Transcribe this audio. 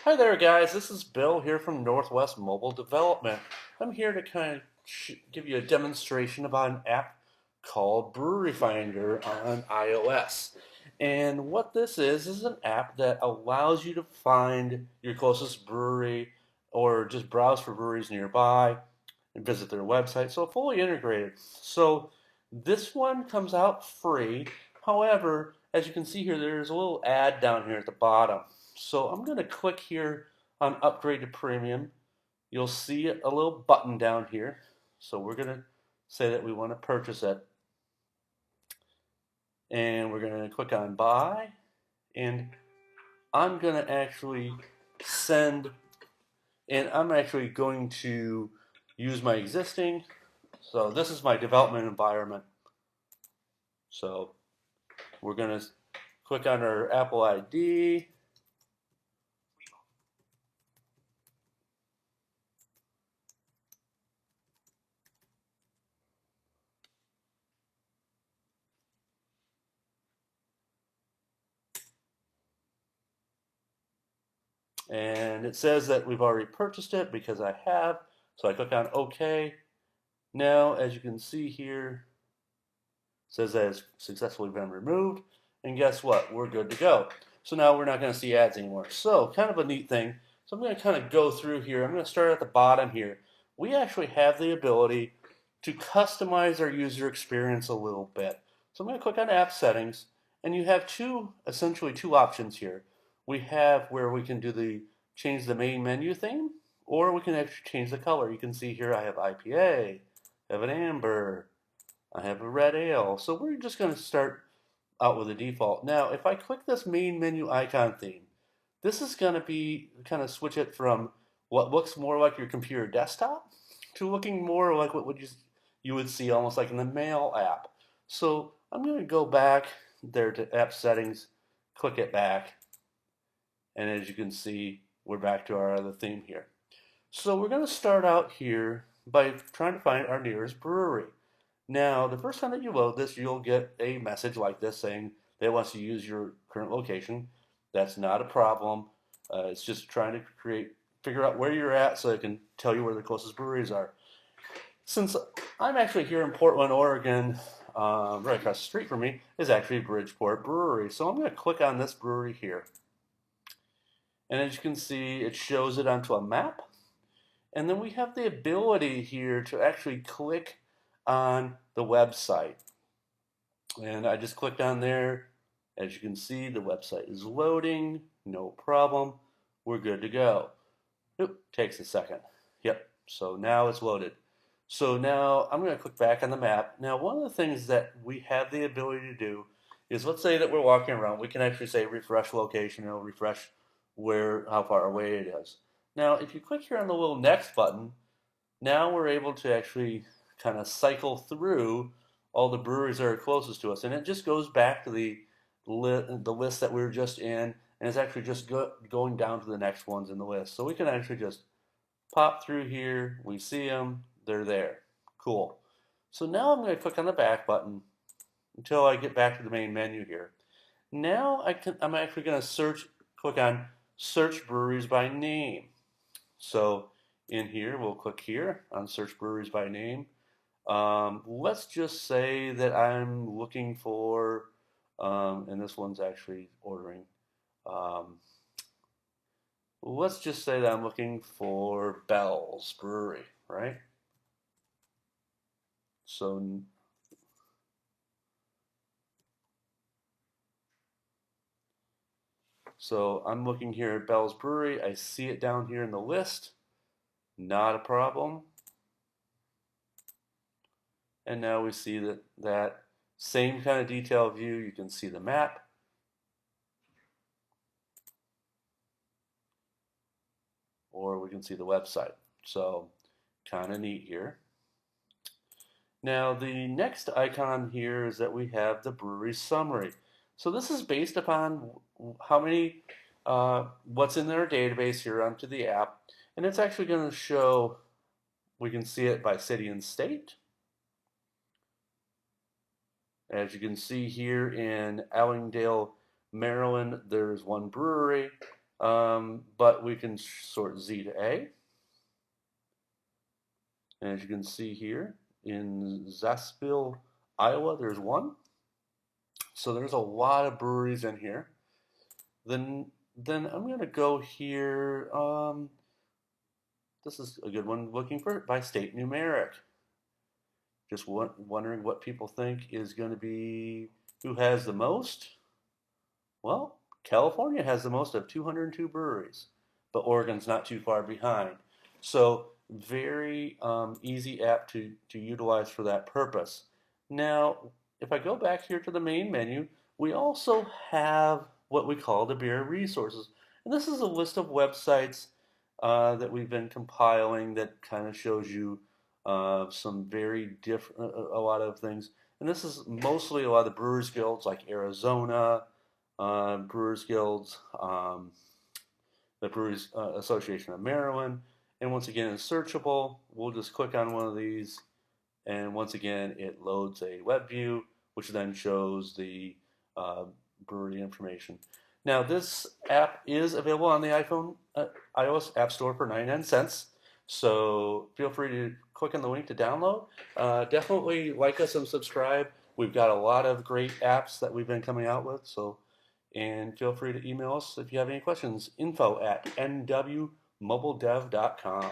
Hi there, guys. This is Bill here from Northwest Mobile Development. I'm here to kind of give you a demonstration about an app called Brewery Finder on iOS. And what this is an app that allows you to find your closest brewery or just browse for breweries nearby and visit their website. So fully integrated. So this one comes out free. However, as you can see here, there's a little ad down here at the bottom. So I'm going to click here on upgrade to premium. You'll see a little button down here. So we're going to say that we want to purchase it. And we're going to click on buy. And I'm going to actually send, and I'm actually going to use my existing. So this is my development environment. So we're going to click on our Apple ID. And it says that we've already purchased it because I have. So I click on OK. Now, as you can see here, it says that it's successfully been removed. And guess what? We're good to go. So now we're not going to see ads anymore. So kind of a neat thing. So I'm going to kind of go through here. I'm going to start at the bottom here. We actually have the ability to customize our user experience a little bit. So I'm going to click on App Settings, and you have essentially two options here. We have where we can do change the main menu theme, or we can actually change the color. You can see here I have IPA, I have an amber, I have a red ale. So we're just going to start out with the default. Now, if I click this main menu icon theme, this is going to be kind of switch it from what looks more like your computer desktop to looking more like what you would see almost like in the Mail app. So I'm going to go back there to App Settings, click it back, and as you can see, we're back to our other theme here. So we're going to start out here by trying to find our nearest brewery. Now, the first time that you load this, you'll get a message like this saying that it wants to use your current location. That's not a problem. It's just trying to figure out where you're at so it can tell you where the closest breweries are. Since I'm actually here in Portland, Oregon, right across the street from me is actually Bridgeport Brewery. So I'm going to click on this brewery here. And as you can see, it shows it onto a map. And then we have the ability here to actually click on the website. And I just clicked on there. As you can see, the website is loading. No problem. We're good to go. Oop, takes a second. Yep, so now it's loaded. So now I'm going to click back on the map. Now, one of the things that we have the ability to do is, let's say that we're walking around. We can actually say refresh location. It'll refresh how far away it is. Now, if you click here on the little next button, now we're able to actually kind of cycle through all the breweries that are closest to us. And it just goes back to the list that we were just in, and it's actually just going down to the next ones in the list. So we can actually just pop through here, we see them, they're there. Cool. So now I'm going to click on the back button until I get back to the main menu here. Now I'm actually going to click on search breweries by name. So in here, we'll click here on search breweries by name. Let's just say that I'm looking for, and this one's actually ordering. Um, let's just say that I'm looking for Bell's Brewery, right? So, so I'm looking here at Bell's Brewery. I see it down here in the list. Not a problem. And now we see that same kind of detail view. You can see the map. Or we can see the website. So kind of neat here. Now the next icon here is that we have the brewery summary. So this is based upon how many, what's in their database here onto the app. And it's actually going to show, we can see it by city and state. As you can see here in Allendale, Maryland, there's one brewery. But we can sort Z to A. And as you can see here, in Zaspil, Iowa, there's one. So there's a lot of breweries in here. Then I'm going to go here. This is a good one, looking for by state numeric. Just wondering what people think is going to be, who has the most. Well, California has the most of 202 breweries, but Oregon's not too far behind. So very easy app to utilize for that purpose. Now, if I go back here to the main menu, we also have what we call the beer resources. And this is a list of websites that we've been compiling that kind of shows you some very different, a lot of things. And this is mostly a lot of the brewers guilds like Arizona, Brewers Guilds, the Brewers Association of Maryland. And once again, it's searchable. We'll just click on one of these, and once again, it loads a web view, which then shows the brewery information. Now, this app is available on the iPhone, iOS App Store for 99 cents. So feel free to click on the link to download. Definitely like us and subscribe. We've got a lot of great apps that we've been coming out with. So, and feel free to email us if you have any questions. Info@nwmobiledev.com.